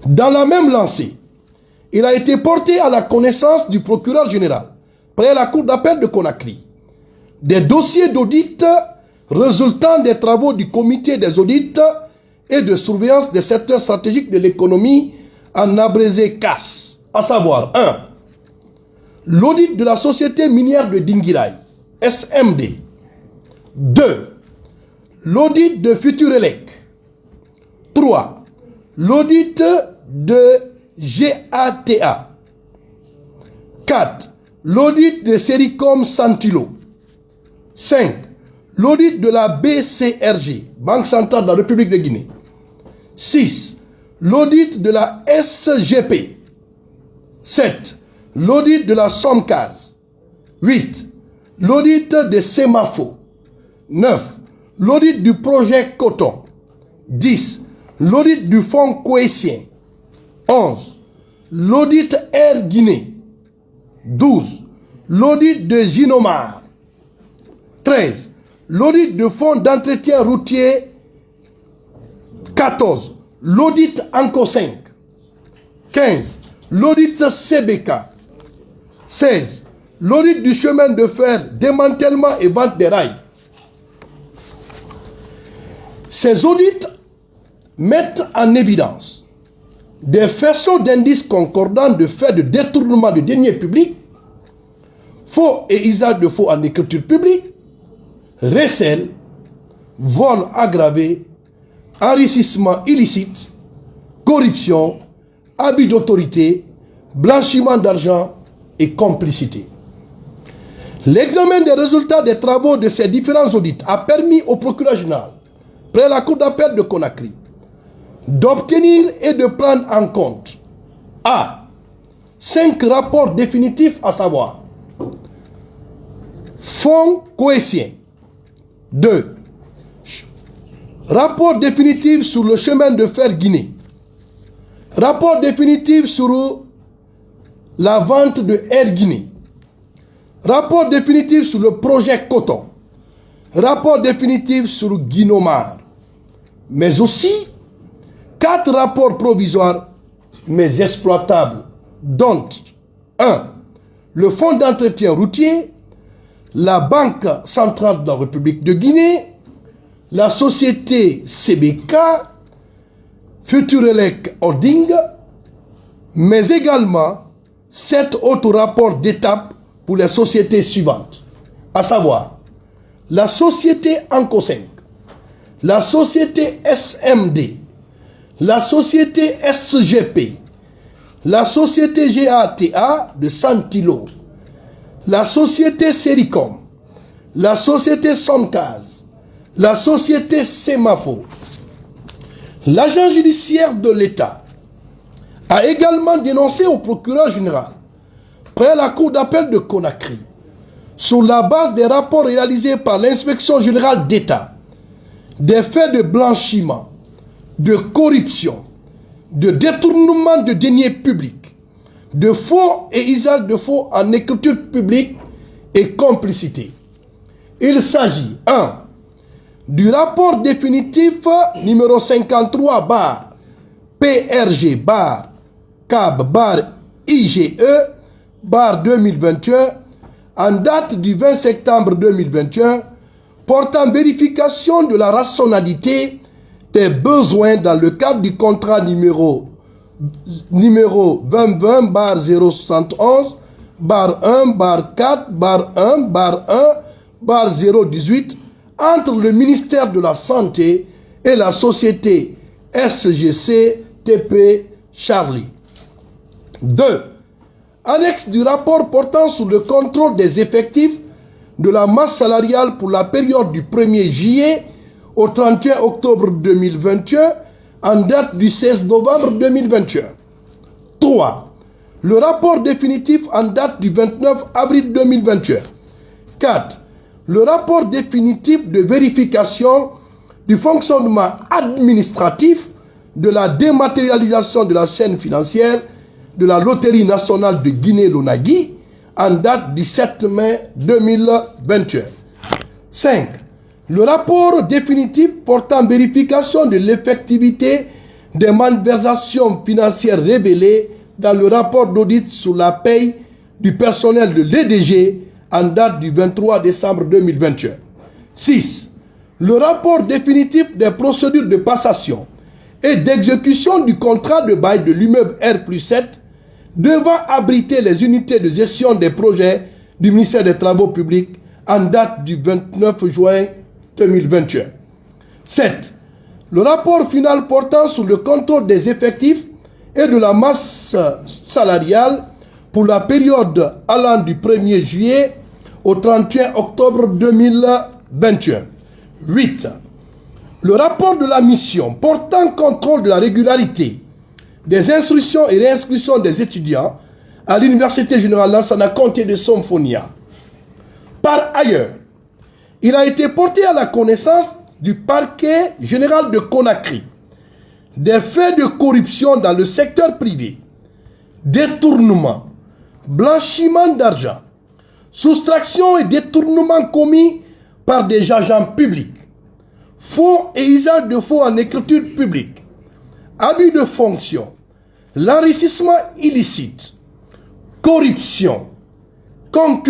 Dans la même lancée, il a été porté à la connaissance du procureur général, près la Cour d'appel de Conakry, des dossiers d'audit résultant des travaux du comité des audits et de surveillance des secteurs stratégiques de l'économie en abrégé CAS, à savoir 1. L'audit de la société minière de Dinguiraye, SMD. 2. L'audit de Futurelec. 3. L'audit de GATA. 4. L'audit de Sericom Santilo. 5. L'audit de la BCRG, Banque Centrale de la République de Guinée. 6. L'audit de la SGP. 7. L'audit de la SOMCAS. 8. L'audit de Semafo. 9. L'audit du projet Coton. 10. L'audit du fonds Coessien. 11. L'audit Air Guinée. 12. L'audit de Ginomar. 13. L'audit de fonds d'entretien routier. 14. L'audit Anco 5. 15. L'audit CBK. 16. L'audit du chemin de fer, démantèlement et vente des rails. Ces audits mettent en évidence des faisceaux d'indices concordants de faits de détournement de deniers publics, faux et usage de faux en écriture publique, recel, vol aggravé, enrichissement illicite, corruption, abus d'autorité, blanchiment d'argent et complicité. L'examen des résultats des travaux de ces différents audits a permis au procureur général, près la Cour d'appel de Conakry, d'obtenir et de prendre en compte A. 5 rapports définitifs, à savoir fonds coessien. 2. Rapport définitif sur le chemin de fer Guinée. Rapport définitif sur la vente de Air Guinée. Rapport définitif sur le projet Coton. Rapport définitif sur Guinomar. Mais aussi 4 rapports provisoires mais exploitables, dont 1. Le fonds d'entretien routier, la Banque centrale de la République de Guinée, la société CBK, Futurelec Holding, mais également 7 autres rapports d'étape pour les sociétés suivantes, à savoir la société Anco 5, la société SMD, la société SGP, la société GATA de Santilo, la société Sericom, la société SOMCAS, la société Semafo. L'agent judiciaire de l'État a également dénoncé au procureur général, près la Cour d'appel de Conakry, sur la base des rapports réalisés par l'inspection générale d'État, des faits de blanchiment, de corruption, de détournement de deniers publics, de faux et usage de faux en écriture publique et complicité. Il s'agit 1. Du rapport définitif numéro 53 bar PRG bar CAB bar IGE bar 2021 en date du 20 septembre 2021 portant vérification de la rationalité des besoins dans le cadre du contrat numéro 2020 bar 071 bar 1 bar 4 bar 1 bar 1 bar 018 entre le ministère de la Santé et la société SGC TP Charlie. 2. Annexe du rapport portant sur le contrôle des effectifs de la masse salariale pour la période du 1er juillet au 31 octobre 2021 en date du 16 novembre 2021. 3. Le rapport définitif en date du 29 avril 2021. 4. Le rapport définitif de vérification du fonctionnement administratif de la dématérialisation de la chaîne financière de la Loterie nationale de Guinée-Lonagui en date du 7 mai 2021. 5. Le rapport définitif portant vérification de l'effectivité des malversations financières révélées dans le rapport d'audit sur la paye du personnel de l'EDG en date du 23 décembre 2021. 6. Le rapport définitif des procédures de passation et d'exécution du contrat de bail de l'immeuble R+7 devant abriter les unités de gestion des projets du ministère des Travaux publics en date du 29 juin 2021. 7. Le rapport final portant sur le contrôle des effectifs et de la masse salariale pour la période allant du 1er juillet au 31 octobre 2021. 8. Le rapport de la mission portant contrôle de la régularité des instructions et réinscriptions des étudiants à l'Université Générale Lansana Conté de Somfonia. Par ailleurs, il a été porté à la connaissance du parquet général de Conakry des faits de corruption dans le secteur privé, détournement, blanchiment d'argent, soustraction et détournement commis par des agents publics, faux et usage de faux en écriture publique, abus de fonction, l'enrichissement illicite, corruption, concurrence,